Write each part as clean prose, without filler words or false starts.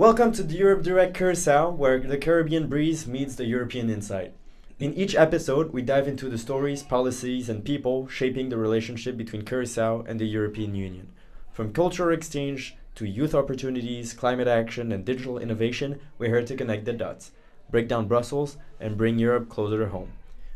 Welcome to the Europe Direct Curaçao, where the Caribbean breeze meets the European insight. In each episode, we dive into the stories, policies, and people shaping the relationship between Curaçao and the European Union. From cultural exchange to youth opportunities, climate action, and digital innovation, we're here to connect the dots, break down Brussels, and bring Europe closer to home.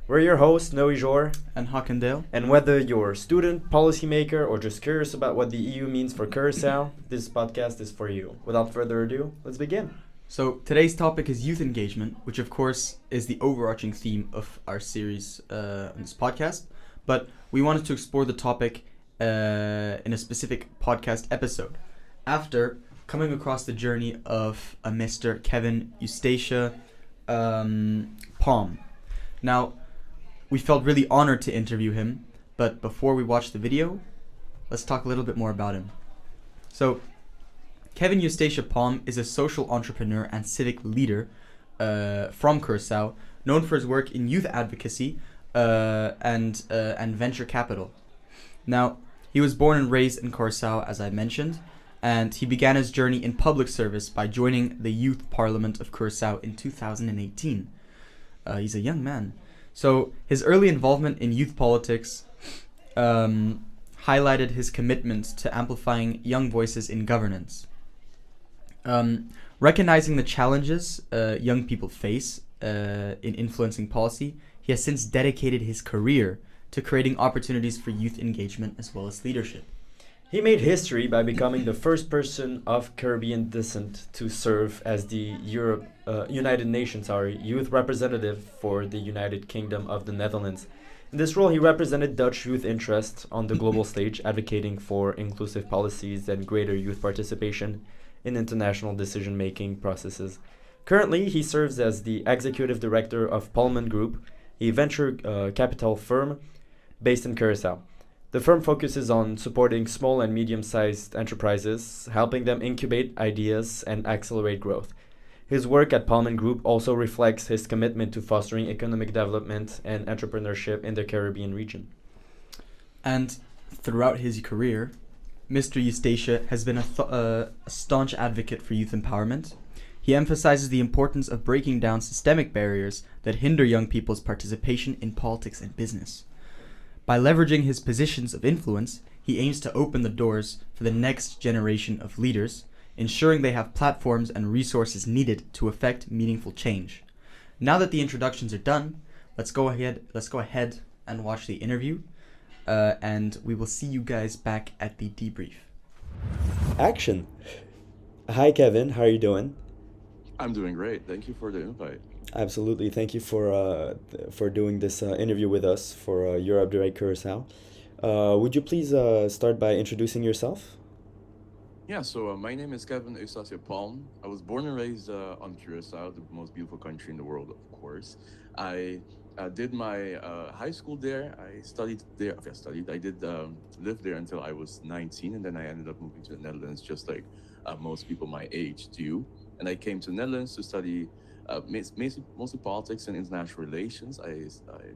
We're your hosts, Jore and Hakan Dahl. And whether you're a student, policymaker, or just curious about what the EU means for Curaçao, this podcast is for you. Without further ado, let's begin. So today's topic is youth engagement, which of course is the overarching theme of our series on this podcast. But we wanted to explore the topic in a specific podcast episode after coming across the journey of a Mr. Kevin Eustatia Palm. Now, we felt really honored to interview him, but before we watch the video, let's talk a little bit more about him. So, Kevin Eustatia Palm is a social entrepreneur and civic leader from Curaçao, known for his work in youth advocacy and venture capital. Now, he was born and raised in Curaçao, as I mentioned, and he began his journey in public service by joining the Youth Parliament of Curaçao in 2018. He's a young man. So his early involvement in youth politics highlighted his commitment to amplifying young voices in governance. Recognizing the challenges young people face in influencing policy, he has since dedicated his career to creating opportunities for youth engagement as well as leadership. He made history by becoming the first person of Caribbean descent to serve as the United Nations youth representative for the United Kingdom of the Netherlands. In this role, he represented Dutch youth interests on the global stage, advocating for inclusive policies and greater youth participation in international decision-making processes. Currently, he serves as the executive director of Pullman Group, a venture capital firm based in Curaçao. The firm focuses on supporting small and medium-sized enterprises, helping them incubate ideas and accelerate growth. His work at Pullman Group also reflects his commitment to fostering economic development and entrepreneurship in the Caribbean region. And throughout his career, Mr. Eustatia has been a staunch advocate for youth empowerment. He emphasizes the importance of breaking down systemic barriers that hinder young people's participation in politics and business. By leveraging his positions of influence, he aims to open the doors for the next generation of leaders, ensuring they have platforms and resources needed to effect meaningful change. Now that the introductions are done, let's go ahead and watch the interview, and we will see you guys back at the debrief. Action! Hi Kevin, how are you doing? I'm doing great. Thank you for the invite. Absolutely. Thank you for doing this interview with us for Europe Direct Curaçao. Would you please start by introducing yourself? Yeah, so my name is Kevin Eustatia Palm. I was born and raised on Curaçao, the most beautiful country in the world, of course. I did my high school there. I studied there. I did live there until I was 19, and then I ended up moving to the Netherlands, just like most people my age do. And I came to the Netherlands to study mostly politics and international relations. I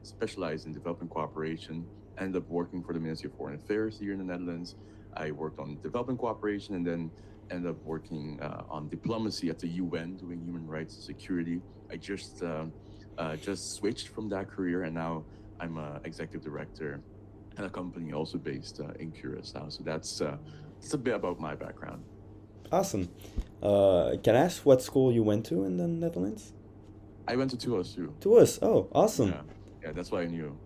specialized in development cooperation, ended up working for the Ministry of Foreign Affairs here in the Netherlands. I worked on development cooperation and then ended up working on diplomacy at the UN, doing human rights and security. I just switched from that career, and now I'm an executive director at a company also based in Curaçao. So that's a bit about my background. Awesome. Can I ask what school you went to in the Netherlands? I went to TUS too. TUS. Oh, awesome. Yeah, that's why I knew.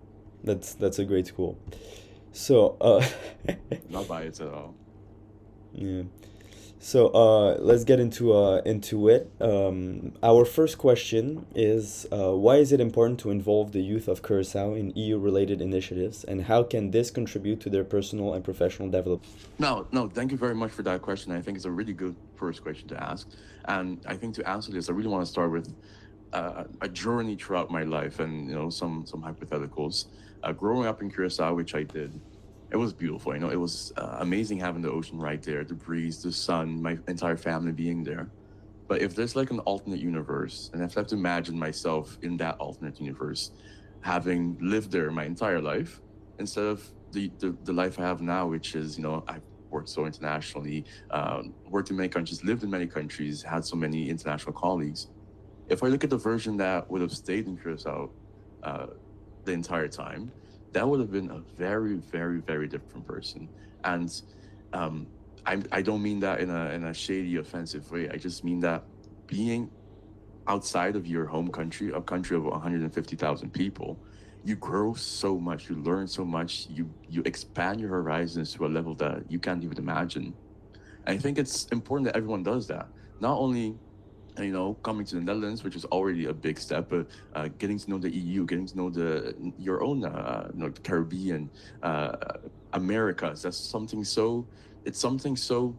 That's a great school. So, Not biased at all. yeah. So, let's get into it. Our first question is, why is it important to involve the youth of Curaçao in EU-related initiatives, and how can this contribute to their personal and professional development? No, thank you very much for that question. I think it's a really good first question to ask. And I think to answer this, I really want to start with a journey throughout my life and, some hypotheticals. Growing up in Curaçao, which I did, it was beautiful. It was amazing having the ocean right there, the breeze, the sun, my entire family being there. But if there's like an alternate universe, and if I have to imagine myself in that alternate universe, having lived there my entire life, instead of the life I have now, which is, I worked so internationally, worked in many countries, lived in many countries, had so many international colleagues. If I look at the version that would have stayed in Curaçao uh, the entire time, that would have been a very, very, very different person. And um, I don't mean that in a shady, offensive way. I just mean that being outside of your home country, a country of 150,000 people, you grow so much, you learn so much, you expand your horizons to a level that you can't even imagine. I think it's important that everyone does that. Not only coming to the Netherlands, which is already a big step, but getting to know the EU, getting to know your own, the Caribbean, uh, Americas. It's something so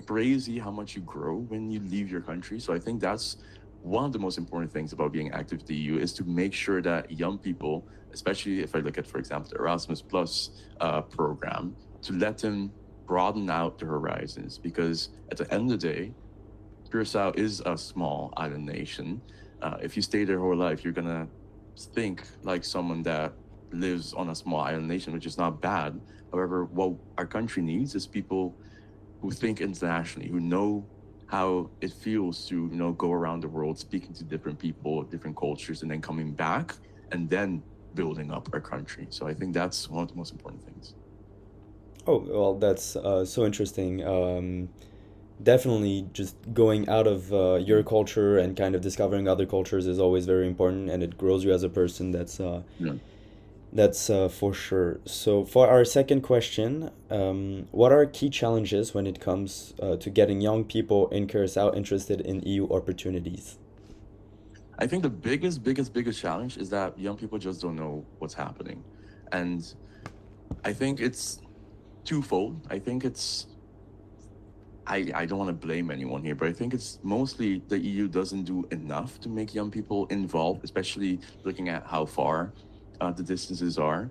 crazy how much you grow when you leave your country. So I think that's one of the most important things about being active in the EU is to make sure that young people, especially if I look at, for example, the Erasmus Plus program, to let them broaden out their horizons. Because at the end of the day, Curacao is a small island nation. If you stay there your whole life, you're gonna think like someone that lives on a small island nation, which is not bad. However, what our country needs is people who think internationally, who know how it feels to go around the world, speaking to different people, different cultures, and then coming back and then building up our country. So I think that's one of the most important things. Oh, well, that's so interesting. Definitely, just going out of your culture and kind of discovering other cultures is always very important, and it grows you as a person. Yeah. That's for sure. So, for our second question, what are key challenges when it comes to getting young people in Curacao interested in EU opportunities? I think the biggest challenge is that young people just don't know what's happening. And I think it's twofold. I don't want to blame anyone here, but I think it's mostly the EU doesn't do enough to make young people involved, especially looking at how far the distances are.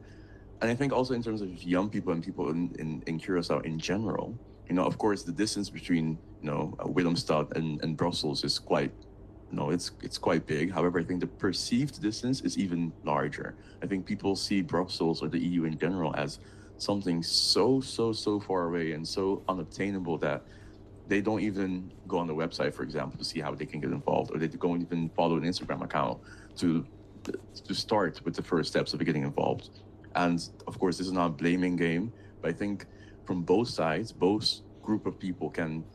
And I think also in terms of young people and people in Curacao in general, of course, the distance between, Willemstad and Brussels is quite, it's quite big. However, I think the perceived distance is even larger. I think people see Brussels or the EU in general as something so far away and so unobtainable that they don't even go on the website, for example, to see how they can get involved, or they don't even follow an Instagram account to to start with the first steps of getting involved. And of course, this is not a blaming game, but I think from both sides, both group of people can,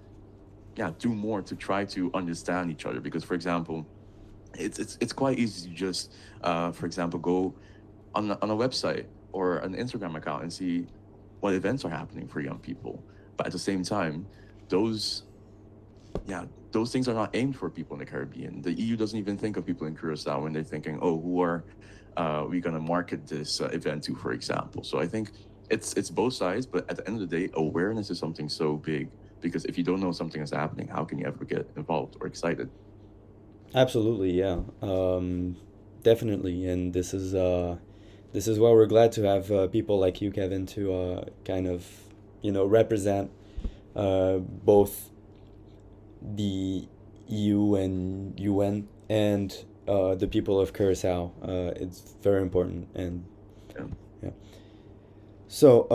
yeah, do more to try to understand each other. Because, for example, it's quite easy to just, for example, go on a website or an Instagram account and see what events are happening for young people. But at the same time, those yeah, those things are not aimed for people in the Caribbean. The EU doesn't even think of people in Curacao when they're thinking, oh, who are we going to market this event to, for example. So I think it's both sides, but at the end of the day, awareness is something so big because if you don't know something is happening, how can you ever get involved or excited? Absolutely, yeah. Definitely, and this is why we're glad to have people like you, Kevin, to kind of represent both the EU and UN and the people of Curacao. It's very important, and Yeah. yeah. So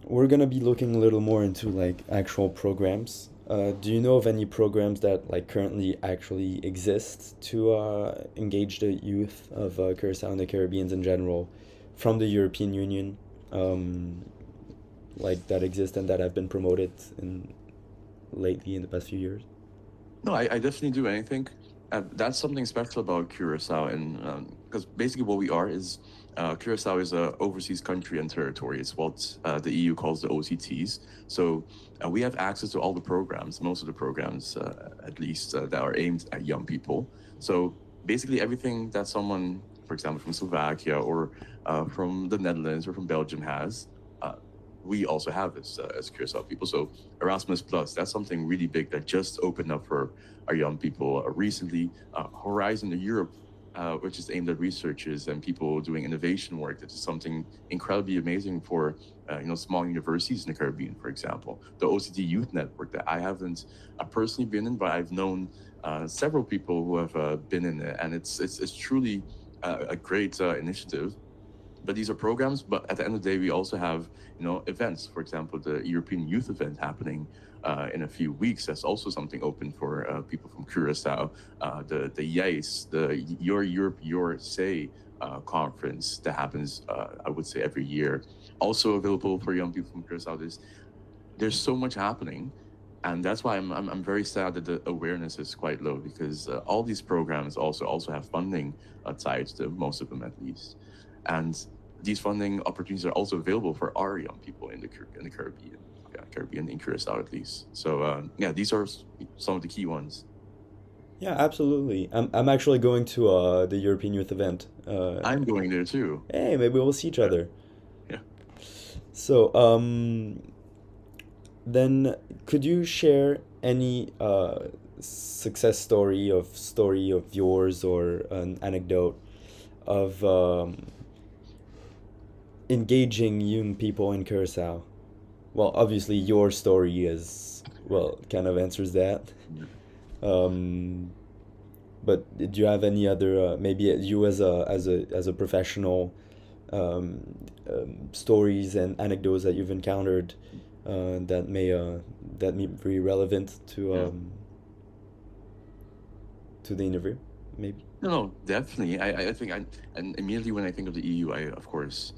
we're gonna be looking a little more into like actual programs. Do you know of any programs that like currently actually exist to engage the youth of Curacao and the Caribbeans in general from the European Union, um, like that exist and that have been promoted in lately in the past few years? No, I definitely do. And I think that's something special about Curacao. And because basically what we are is Curacao is a overseas country and territory. It's what the EU calls the OCTs. So we have access to all the programs, most of the programs, at least, that are aimed at young people. So basically everything that someone, for example, from Slovakia or from the Netherlands or from Belgium has, we also have as Curacao people. So Erasmus Plus, that's something really big that just opened up for our young people recently. Horizon to Europe, which is aimed at researchers and people doing innovation work. That is something incredibly amazing for small universities in the Caribbean, for example. The OCT Youth Network that I haven't personally been in, but I've known several people who have been in it, and it's truly a great initiative but these are programs. But at the end of the day, we also have, events. For example, the European Youth Event happening in a few weeks. That's also something open for people from Curaçao. The YES, the Your Europe, Your Say conference that happens, I would say, every year. Also available for young people from Curaçao. There's so much happening. And that's why I'm very sad that the awareness is quite low, because all these programs also have funding tied to them, most of them at least. And these funding opportunities are also available for our young people in the Caribbean, Caribbean in Curacao at least. So these are some of the key ones. Yeah, absolutely. I'm actually going to the European Youth event. I'm going there too. Hey, maybe we'll see each Yeah. other. Yeah. So, then could you share any success story of yours, or an anecdote of engaging young people in Curacao? Well, obviously your story is, well, kind of answers that. Yeah. Um, but do you have any other, maybe you as a professional, um, stories and anecdotes that you've encountered, that may be relevant Yeah. to the interview, maybe? No, definitely. I think and immediately when I think of the EU, of course,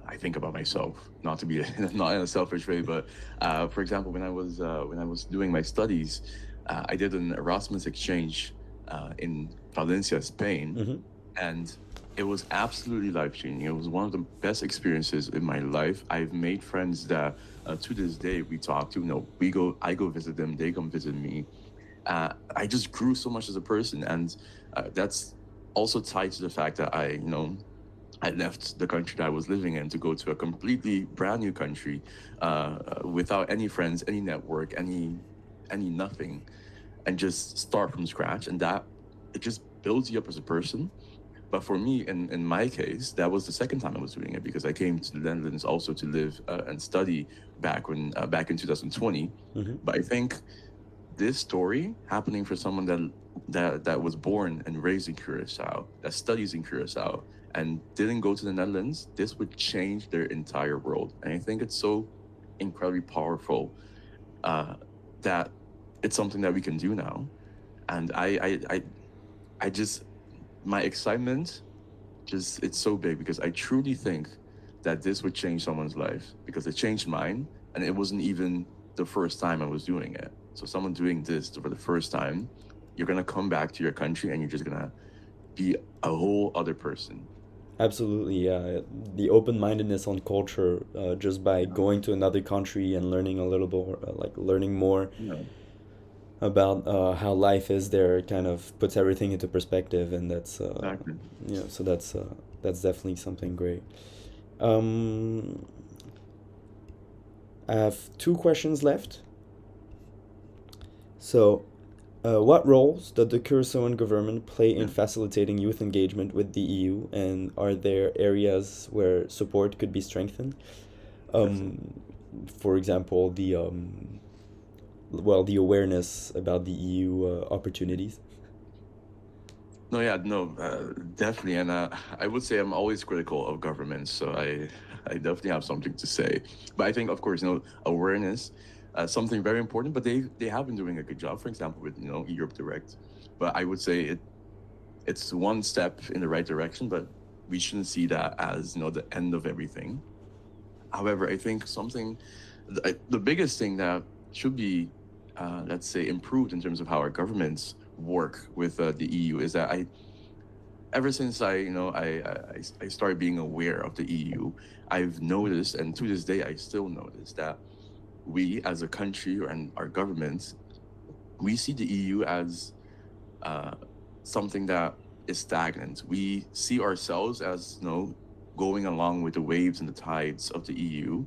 I think about myself, not to be not in a selfish way, but for example, when I was doing my studies, I did an Erasmus exchange in Valencia, Spain, Mm-hmm. and it was absolutely life changing. It was one of the best experiences in my life. I've made friends that to this day we talk to. I go visit them, they come visit me. I just grew so much as a person, and that's also tied to the fact that I left the country that I was living in to go to a completely brand new country, without any friends, any network, any nothing, and just start from scratch. And that it just builds you up as a person. But for me, in my case, that was the second time I was doing it, because I came to the Netherlands also to live and study back in 2020. Mm-hmm. But I think this story happening for someone that was born and raised in Curacao, that studies in Curacao, and didn't go to the Netherlands, this would change their entire world. And I think it's so incredibly powerful, that it's something that we can do now. And I just my excitement, just it's so big, because I truly think that this would change someone's life, because it changed mine, and it wasn't even the first time I was doing it. So someone doing this for the first time, you're gonna come back to your country and you're just gonna be a whole other person. Absolutely, yeah. The open-mindedness on culture, just by Yeah. going to another country and learning a little more, like learning more Yeah. about how life is there, kind of puts everything into perspective, and Exactly. so that's definitely something great. Um, I have two questions left. So, what roles does the Curacauan government play in Yeah. facilitating youth engagement with the EU, and are there areas where support could be strengthened? Definitely. Um, for example, the awareness about the EU opportunities. No, yeah, no, definitely. And I would say I'm always critical of governments, so I definitely have something to say. But I think, of course, awareness, something very important. But they have been doing a good job. For example, with Europe Direct. But I would say it's one step in the right direction. But we shouldn't see that as the end of everything. However, I think the biggest thing that should be, let's say, improved in terms of how our governments work with the EU is that ever since I started being aware of the EU, I've noticed, and to this day I still notice that we as a country and our governments, we see the EU as uh, something that is stagnant. We see ourselves as going along with the waves and the tides of the EU.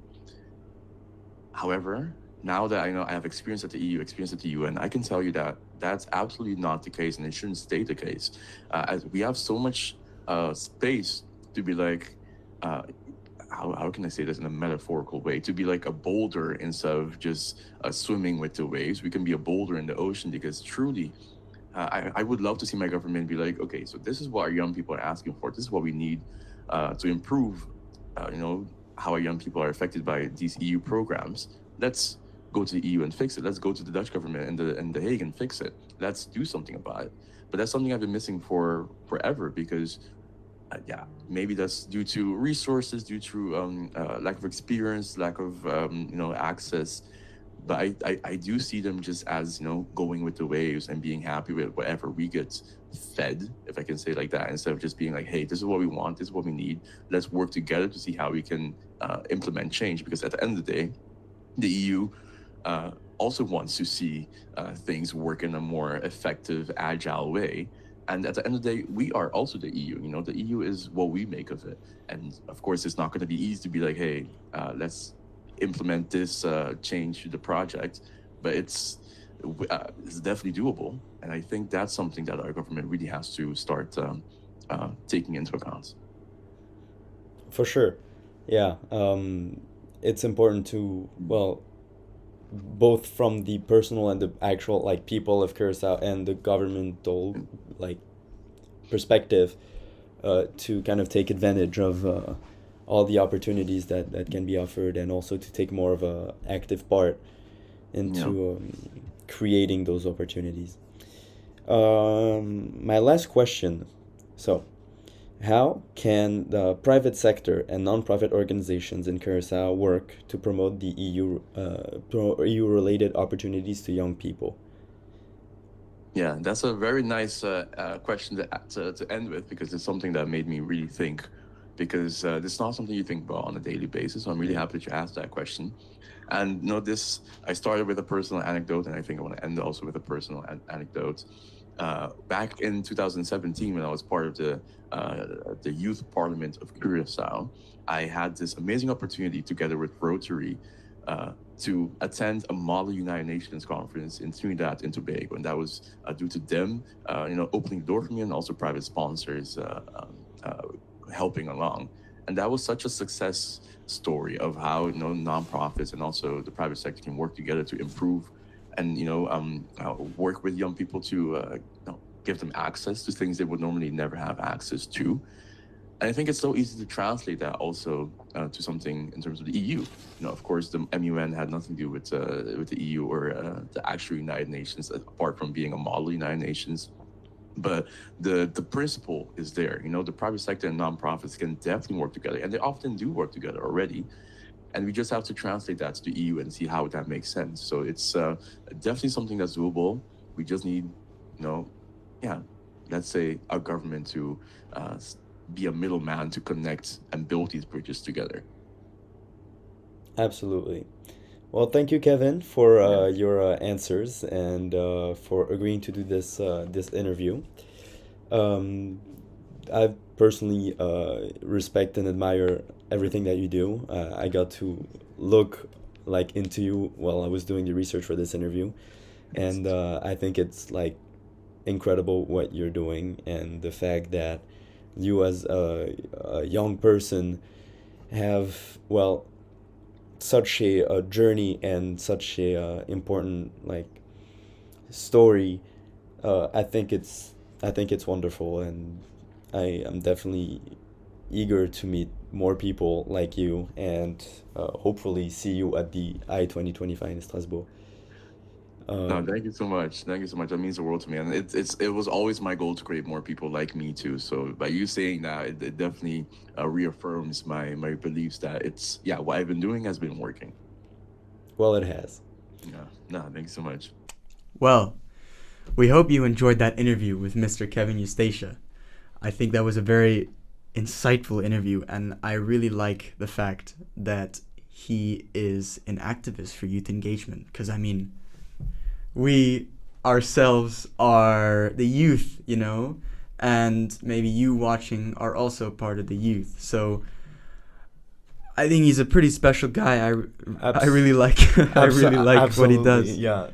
However, now that I know I have experience at the EU, experience at the UN, I can tell you that that's absolutely not the case, and it shouldn't stay the case. As we have so much space to be like, uh, how can I say this in a metaphorical way? To be like a boulder instead of just swimming with the waves. We can be a boulder in the ocean, because truly, I would love to see my government be like, okay, so this is what our young people are asking for. This is what we need. to improve, how our young people are affected by these EU programs. Let's go to the EU and fix it. Let's go to the Dutch government and the Hague and fix it. Let's do something about it. But that's something I've been missing for forever because, maybe that's due to resources, due to lack of experience, lack of access. But I do see them just as going with the waves and being happy with whatever we get fed, if I can say it like that, instead of just being like, hey, this is what we want, this is what we need. Let's work together to see how we can implement change. Because at the end of the day, the EU also wants to see things work in a more effective, agile way. And at the end of the day, we are also the EU. The EU is what we make of it. And of course, it's not going to be easy to be like, hey, let's implement this change to the project. But it's definitely doable. And I think that's something that our government really has to start taking into account. For sure. Yeah. It's important to, well, both from the personal and the actual like people of Curacao and the governmental like perspective, to kind of take advantage of all the opportunities that can be offered, and also to take more of a active part into creating those opportunities. My last question. So, how can the private sector and non-profit organizations in Curacao work to promote the EU-related opportunities to young people? Yeah, that's a very nice question to end with, because it's something that made me really think, because it's not something you think about on a daily basis. So I'm really happy that you asked that question. And I started with a personal anecdote, and I think I want to end also with a personal anecdote. Back in 2017, when I was part of the youth parliament of Curaçao, I had this amazing opportunity together with Rotary to attend a Model United Nations conference in Trinidad and Tobago, and that was due to them, opening the door for me, and also private sponsors helping along. And that was such a success story of how nonprofits and also the private sector can work together to improve and work with young people to give them access to things they would normally never have access to. And I think it's so easy to translate that also to something in terms of the EU. Of course, the MUN had nothing to do with the EU or the actual United Nations, apart from being a model United Nations. But the principle is there. The private sector and nonprofits can definitely work together, and they often do work together already. And we just have to translate that to the EU and see how that makes sense. So it's definitely something that's doable. We just need, let's say our government to be a middleman to connect and build these bridges together. Absolutely. Well, thank you, Kevin, for your answers and for agreeing to do this interview. I personally respect and admire everything that you do. I got to look into you while I was doing the research for this interview, and I think it's incredible what you're doing, and the fact that you as a young person have such a journey and such a important story. I think it's wonderful, and I am definitely eager to meet more people like you, and hopefully see you at the I 2025 in Strasbourg. No, thank you so much. Thank you so much. That means the world to me, and it was always my goal to create more people like me too. So by you saying that, it definitely reaffirms my beliefs that what I've been doing has been working. Well, it has. Yeah. No, thank you so much. Well, we hope you enjoyed that interview with Mr. Kevin Eustatia. I think that was a very insightful interview, and I really like the fact that he is an activist for youth engagement, because we ourselves are the youth, and maybe you watching are also part of the youth. So I think he's a pretty special guy. I really like I really like what he does. Yeah.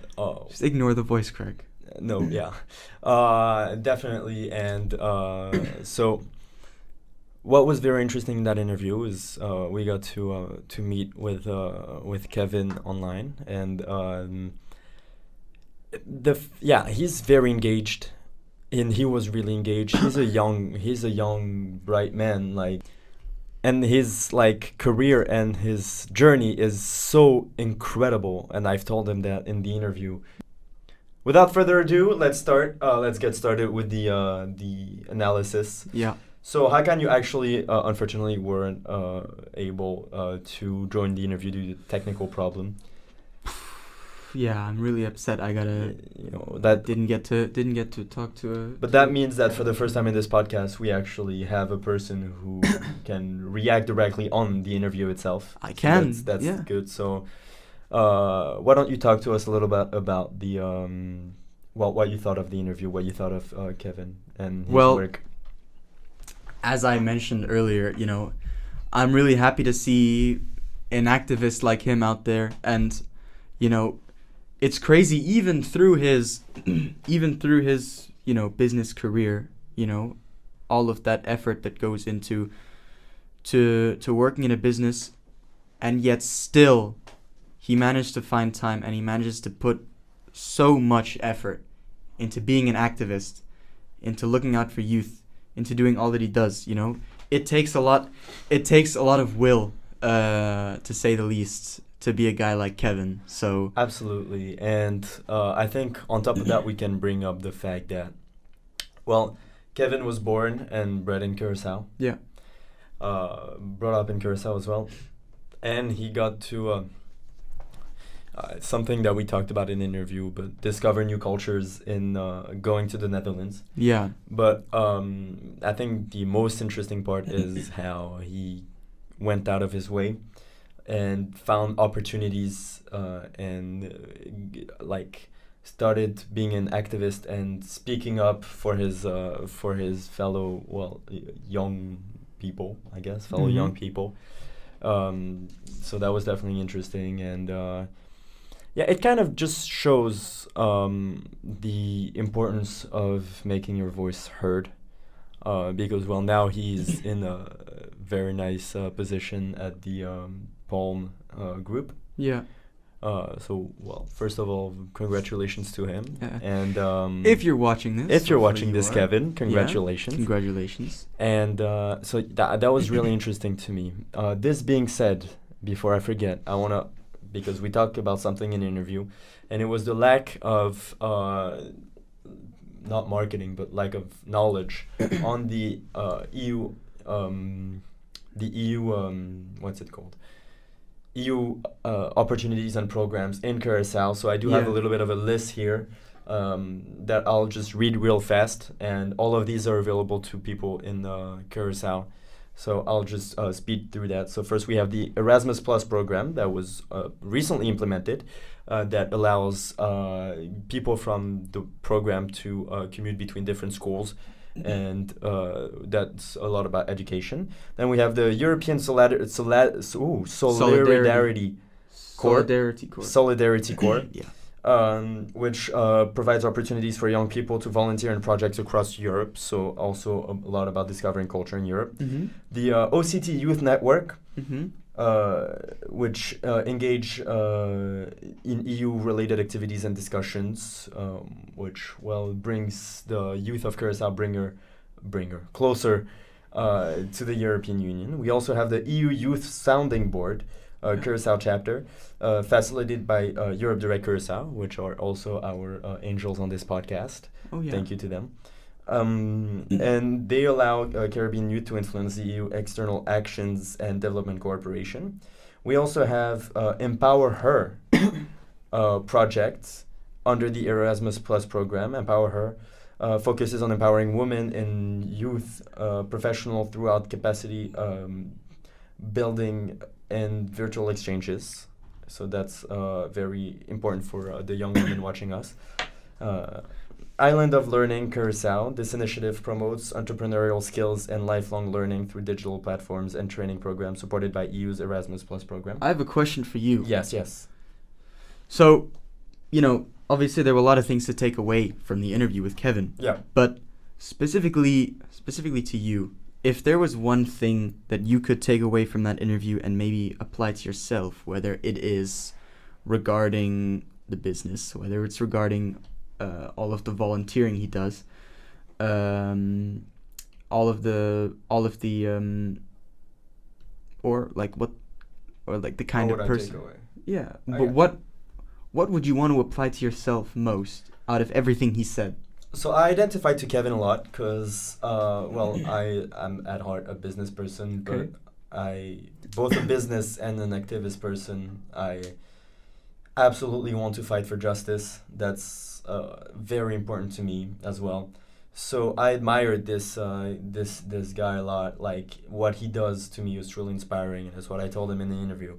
Just ignore the voice crack. No, yeah. Definitely. And so what was very interesting in that interview is we got to meet with Kevin online, and he's very engaged, and he was really engaged. He's a young bright man. and his like career and his journey is so incredible, and I've told him that in the interview. Without further ado, let's start. Let's get started with the analysis. Yeah. So Hakan, you actually unfortunately weren't able to join the interview due to technical problem. Yeah, I'm really upset. I gotta. That didn't get to talk to. But that means that for the first time in this podcast, we actually have a person who can react directly on the interview itself. I can. So that's good. So, why don't you talk to us a little bit about the what you thought of the interview, what you thought of Kevin and his work. As I mentioned earlier, I'm really happy to see an activist like him out there, and it's crazy even through his business career, all of that effort that goes into to working in a business, and yet still he managed to find time, and he manages to put so much effort into being an activist, into looking out for youth, into doing all that he does. It takes a lot of will, to say the least, to be a guy like Kevin. So absolutely. And I think on top of that, we can bring up the fact that, well, Kevin was born and bred in Curaçao. Yeah. Brought up in Curaçao as well. And he got to something that we talked about in the interview, but discover new cultures in going to the Netherlands. Yeah. But I think the most interesting part is how he went out of his way and found opportunities and started being an activist and speaking up for his fellow young people, I guess, young people. So that was definitely interesting, and it kind of just shows the importance of making your voice heard, because now he's in a very nice position at the Palm group. Yeah. First of all, congratulations to him. Yeah. And if you're watching this, Kevin, congratulations. Yeah. Congratulations. And so that was really interesting to me. This being said, before I forget, I want to, because we talked about something in the interview, and it was the lack of not marketing, but lack of knowledge on the EU. The EU, what's it called? EU opportunities and programs in Curaçao. So I do have a little bit of a list here that I'll just read real fast, and all of these are available to people in Curaçao. So I'll just speed through that. So first we have the Erasmus Plus program that was recently implemented, that allows people from the program to commute between different schools, and that's a lot about education. Then we have the European Solidarity Corps. Yeah. Which provides opportunities for young people to volunteer in projects across Europe. So also a lot about discovering culture in Europe. Mm-hmm. The OCT Youth Network, Mm-hmm. which engage in EU-related activities and discussions, which brings the youth of Curaçao bringer closer to the European Union. We also have the EU Youth Sounding Board, Curaçao chapter, facilitated by Europe Direct Curaçao, which are also our angels on this podcast. Oh, yeah. Thank you to them. And they allow Caribbean youth to influence the EU external actions and development cooperation. We also have Empower Her projects under the Erasmus Plus program. Empower Her focuses on empowering women and youth professional throughout capacity building and virtual exchanges. So that's very important for the young women watching us. Island of Learning Curaçao. This initiative promotes entrepreneurial skills and lifelong learning through digital platforms and training programs supported by EU's Erasmus Plus program. I have a question for you. Yes. So, obviously there were a lot of things to take away from the interview with Kevin. Yeah. But specifically to you, if there was one thing that you could take away from that interview and maybe apply to yourself, whether it is regarding the business, whether it's regarding all of the volunteering he does, all of the or like what, or like the kind What of would I person. take away? Yeah, but Okay. what would you want to apply to yourself most out of everything he said? So I identify to Kevin a lot because, well, I am at heart a business person, but Okay. both a business and an activist person. I absolutely want to fight for justice. That's very important to me as well. So I admired this guy a lot. Like what he does to me was truly inspiring, and that's what I told him in the interview.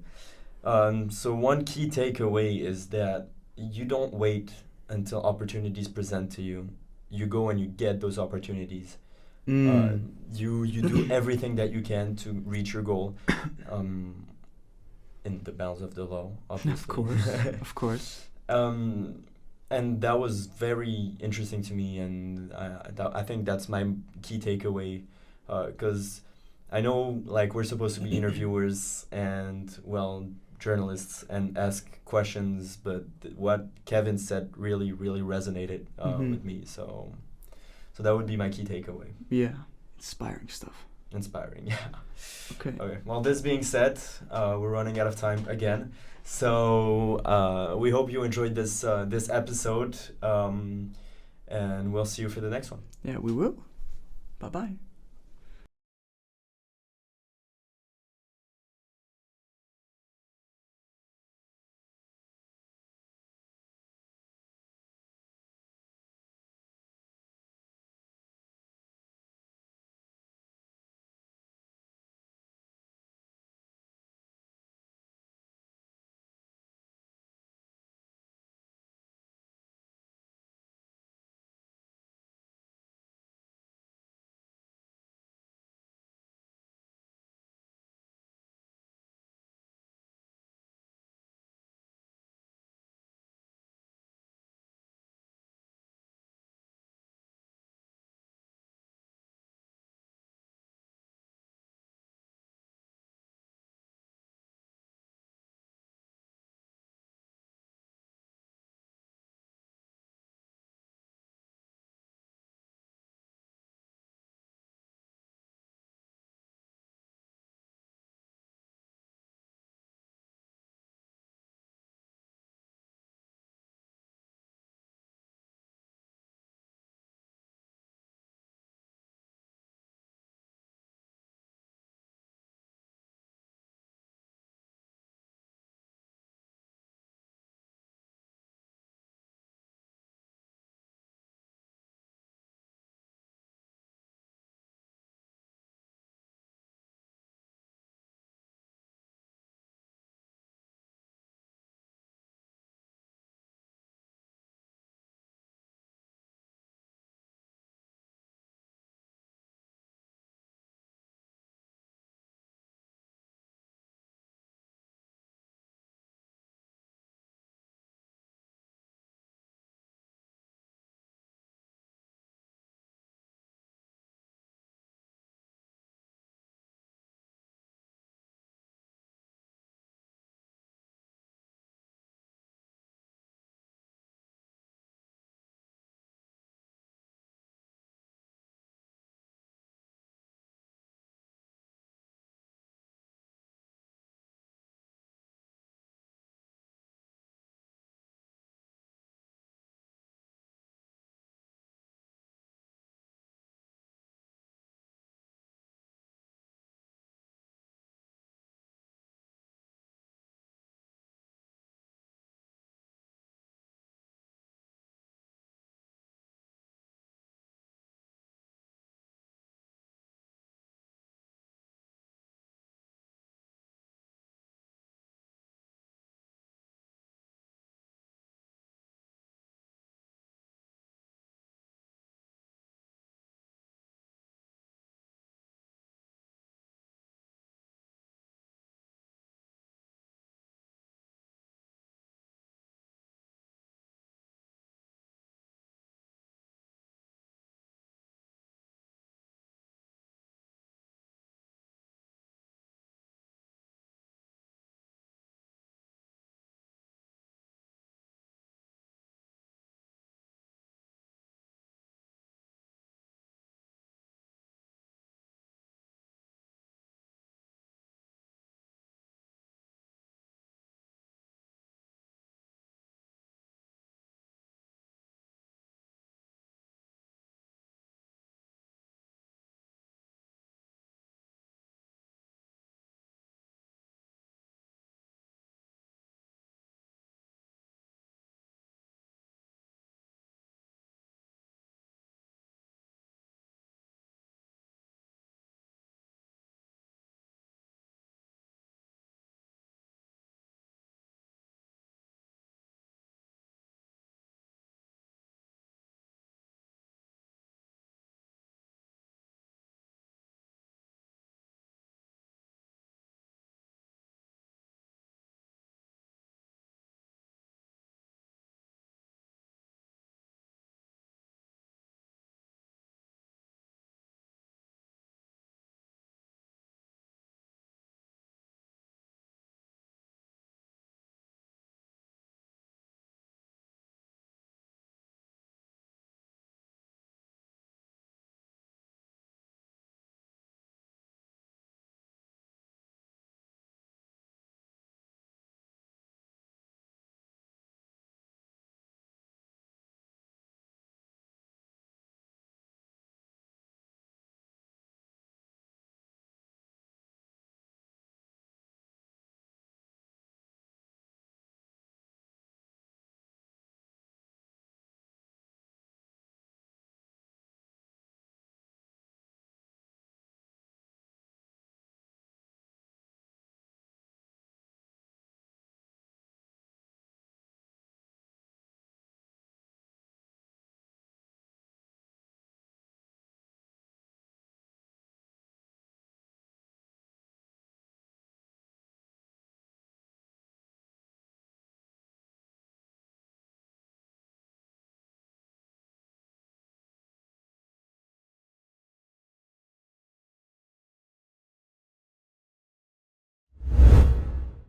So one key takeaway is that you don't wait until opportunities present to you. You go and you get those opportunities. You do everything that you can to reach your goal, in the bounds of the law, obviously. Of course, of course. And that was very interesting to me, and I think that's my key takeaway, because I know like we're supposed to be interviewers and well journalists and ask questions, but what Kevin said really resonated with me. So that would be my key takeaway. Yeah, inspiring stuff. Inspiring, yeah. Okay. Okay. Well, this being said, we're running out of time again. So we hope you enjoyed this episode, and we'll see you for the next one. Yeah, we will. Bye bye.